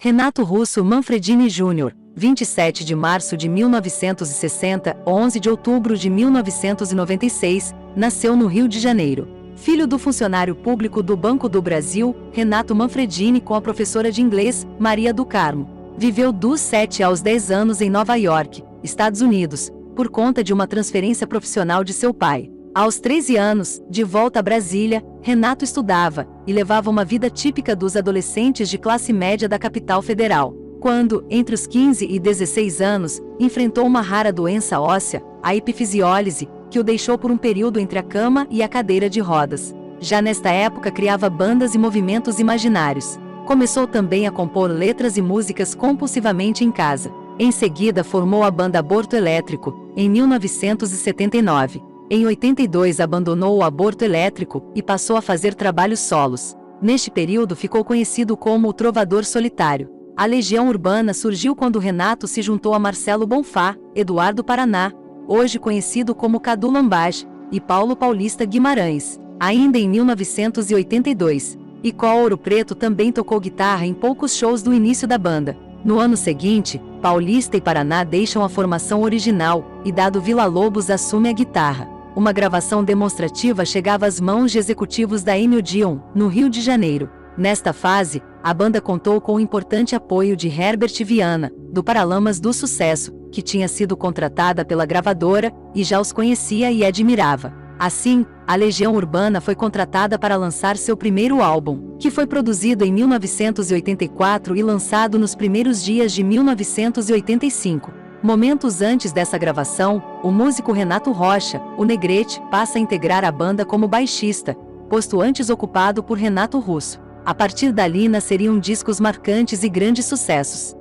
Renato Russo Manfredini Jr., 27 de março de 1960, 11 de outubro de 1996, nasceu no Rio de Janeiro. Filho do funcionário público do Banco do Brasil, Renato Manfredini, com a professora de inglês, Maria do Carmo. Viveu dos 7 aos 10 anos em Nova York, Estados Unidos, por conta de uma transferência profissional de seu pai. Aos 13 anos, de volta a Brasília, Renato estudava e levava uma vida típica dos adolescentes de classe média da capital federal. Quando, entre os 15 e 16 anos, enfrentou uma rara doença óssea, a epifisiólise, que o deixou por um período entre a cama e a cadeira de rodas. Já nesta época criava bandas e movimentos imaginários. Começou também a compor letras e músicas compulsivamente em casa. Em seguida formou a banda Aborto Elétrico, em 1979. Em 82 abandonou o Aborto Elétrico e passou a fazer trabalhos solos. Neste período ficou conhecido como o Trovador Solitário. A Legião Urbana surgiu quando Renato se juntou a Marcelo Bonfá, Eduardo Paraná, hoje conhecido como Cadu Lambage, e Paulo Paulista Guimarães, ainda em 1982. E Có Ouro Preto também tocou guitarra em poucos shows do início da banda. No ano seguinte, Paulista e Paraná deixam a formação original, e Dado Villa-Lobos assume a guitarra. Uma gravação demonstrativa chegava às mãos de executivos da Amy Odeon, no Rio de Janeiro. Nesta fase, a banda contou com o importante apoio de Herbert Viana, do Paralamas do Sucesso, que tinha sido contratada pela gravadora, e já os conhecia e admirava. Assim, a Legião Urbana foi contratada para lançar seu primeiro álbum, que foi produzido em 1984 e lançado nos primeiros dias de 1985. Momentos antes dessa gravação, o músico Renato Rocha, o Negrete, passa a integrar a banda como baixista, posto antes ocupado por Renato Russo. A partir dali nasceriam discos marcantes e grandes sucessos.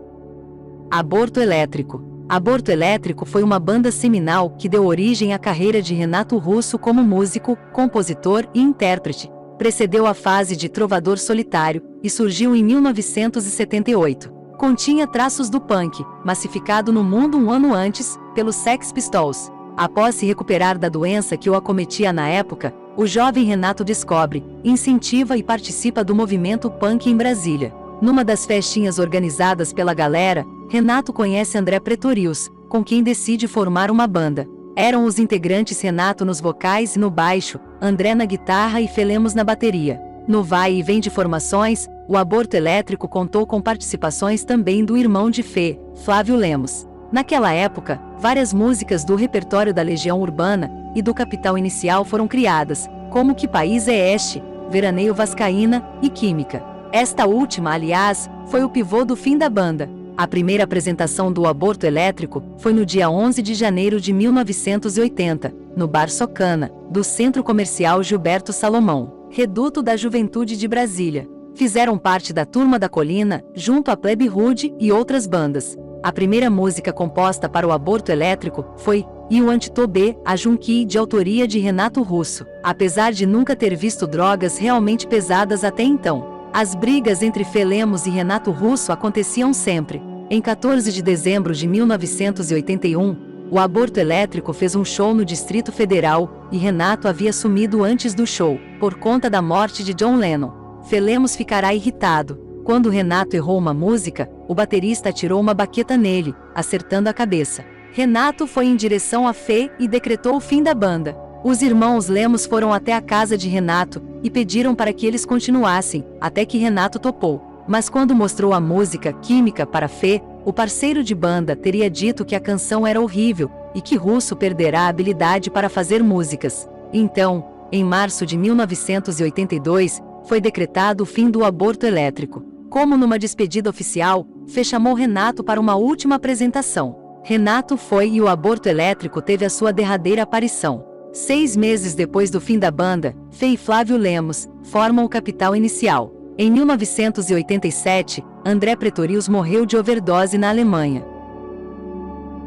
Aborto Elétrico. Aborto Elétrico foi uma banda seminal que deu origem à carreira de Renato Russo como músico, compositor e intérprete. Precedeu a fase de Trovador Solitário e surgiu em 1978. Continha traços do punk, massificado no mundo um ano antes, pelos Sex Pistols. Após se recuperar da doença que o acometia na época, o jovem Renato descobre, incentiva e participa do movimento punk em Brasília. Numa das festinhas organizadas pela galera, Renato conhece André Pretorius, com quem decide formar uma banda. Eram os integrantes Renato nos vocais e no baixo, André na guitarra e Felemos na bateria. No vai e vem de formações, o Aborto Elétrico contou com participações também do irmão de Fê, Flávio Lemos. Naquela época, várias músicas do repertório da Legião Urbana e do Capital Inicial foram criadas, como Que País é Este, Veraneio Vascaína e Química. Esta última, aliás, foi o pivô do fim da banda. A primeira apresentação do Aborto Elétrico foi no dia 11 de janeiro de 1980, no Bar Socana, do Centro Comercial Gilberto Salomão, reduto da juventude de Brasília. Fizeram parte da Turma da Colina, junto a Plebe Rude e outras bandas. A primeira música composta para o Aborto Elétrico foi E o Antitobê, a Junqui, de autoria de Renato Russo, apesar de nunca ter visto drogas realmente pesadas até então. As brigas entre Felemos e Renato Russo aconteciam sempre. Em 14 de dezembro de 1981, o Aborto Elétrico fez um show no Distrito Federal, e Renato havia sumido antes do show, por conta da morte de John Lennon. Felemos ficará irritado. Quando Renato errou uma música, o baterista atirou uma baqueta nele, acertando a cabeça. Renato foi em direção a Fê e decretou o fim da banda. Os irmãos Lemos foram até a casa de Renato e pediram para que eles continuassem, até que Renato topou. Mas quando mostrou a música Química para Fê, o parceiro de banda teria dito que a canção era horrível e que Russo perderá a habilidade para fazer músicas. Então, em março de 1982, foi decretado o fim do Aborto Elétrico. Como numa despedida oficial, Fê chamou Renato para uma última apresentação. Renato foi e o Aborto Elétrico teve a sua derradeira aparição. 6 meses depois do fim da banda, Fê e Flávio Lemos formam o Capital Inicial. Em 1987, André Pretorius morreu de overdose na Alemanha.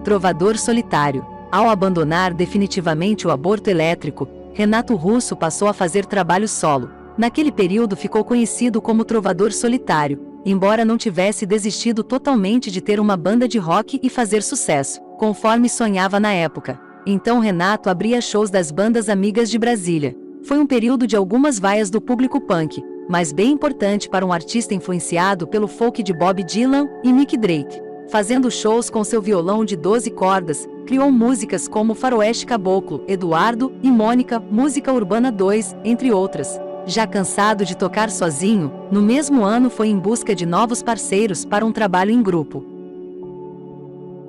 Trovador Solitário. Ao abandonar definitivamente o Aborto Elétrico, Renato Russo passou a fazer trabalho solo. Naquele período ficou conhecido como Trovador Solitário, embora não tivesse desistido totalmente de ter uma banda de rock e fazer sucesso, conforme sonhava na época. Então Renato abria shows das bandas amigas de Brasília. Foi um período de algumas vaias do público punk, mas bem importante para um artista influenciado pelo folk de Bob Dylan e Nick Drake. Fazendo shows com seu violão de 12 cordas, criou músicas como Faroeste Caboclo, Eduardo e Mônica, Música Urbana 2, entre outras. Já cansado de tocar sozinho, no mesmo ano foi em busca de novos parceiros para um trabalho em grupo.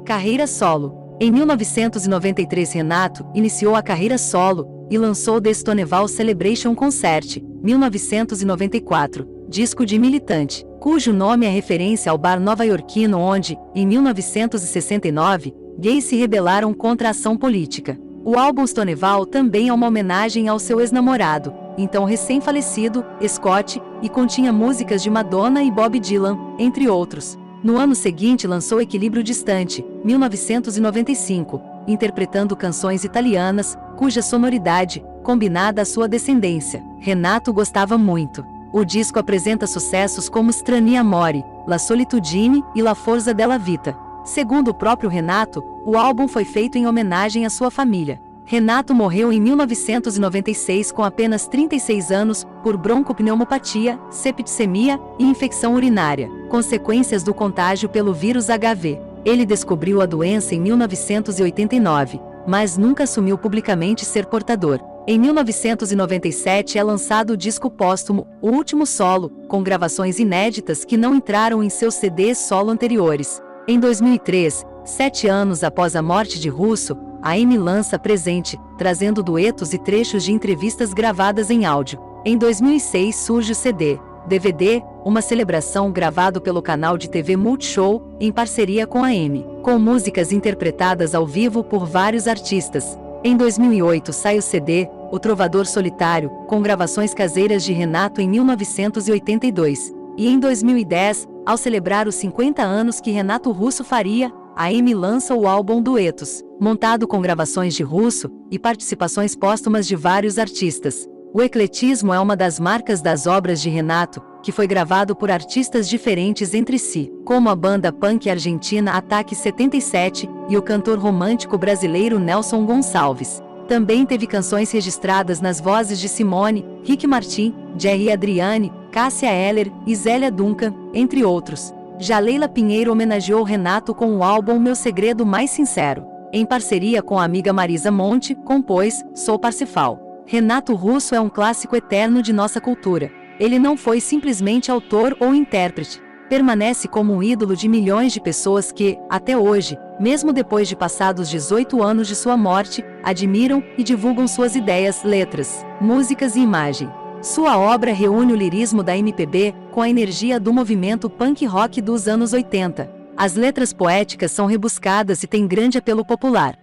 Carreira solo. Em 1993, Renato iniciou a carreira solo e lançou The Stoneval Celebration Concert, 1994, disco de militante, cujo nome é referência ao bar nova-iorquino onde, em 1969, gays se rebelaram contra a ação política. O álbum Stoneval também é uma homenagem ao seu ex-namorado, então recém-falecido, Scott, e continha músicas de Madonna e Bob Dylan, entre outros. No ano seguinte lançou Equilíbrio Distante, 1995, interpretando canções italianas, cuja sonoridade, combinada à sua descendência, Renato gostava muito. O disco apresenta sucessos como Strani Amore, La Solitudine e La Forza della Vita. Segundo o próprio Renato, o álbum foi feito em homenagem à sua família. Renato morreu em 1996 com apenas 36 anos, por broncopneumopatia, septicemia e infecção urinária, consequências do contágio pelo vírus HIV. Ele descobriu a doença em 1989, mas nunca assumiu publicamente ser portador. Em 1997 é lançado o disco póstumo, O Último Solo, com gravações inéditas que não entraram em seus CDs solo anteriores. Em 2003, 7 anos após a morte de Russo, a Amy lança Presente, trazendo duetos e trechos de entrevistas gravadas em áudio. Em 2006 surge o CD, DVD, uma celebração gravado pelo canal de TV Multishow, em parceria com a Amy, com músicas interpretadas ao vivo por vários artistas. Em 2008 sai o CD, O Trovador Solitário, com gravações caseiras de Renato em 1982. E em 2010, ao celebrar os 50 anos que Renato Russo faria, a Amy lança o álbum Duetos, montado com gravações de Russo e participações póstumas de vários artistas. O ecletismo é uma das marcas das obras de Renato, que foi gravado por artistas diferentes entre si, como a banda punk argentina Ataque 77 e o cantor romântico brasileiro Nelson Gonçalves. Também teve canções registradas nas vozes de Simone, Rick Martin, Jerry Adriane, Cássia Eller e Zélia Duncan, entre outros. Já Leila Pinheiro homenageou Renato com o álbum Meu Segredo Mais Sincero. Em parceria com a amiga Marisa Monte, compôs Sou Parsifal. Renato Russo é um clássico eterno de nossa cultura. Ele não foi simplesmente autor ou intérprete. Permanece como um ídolo de milhões de pessoas que, até hoje, mesmo depois de passados 18 anos de sua morte, admiram e divulgam suas ideias, letras, músicas e imagem. Sua obra reúne o lirismo da MPB com a energia do movimento punk rock dos anos 80. As letras poéticas são rebuscadas e têm grande apelo popular.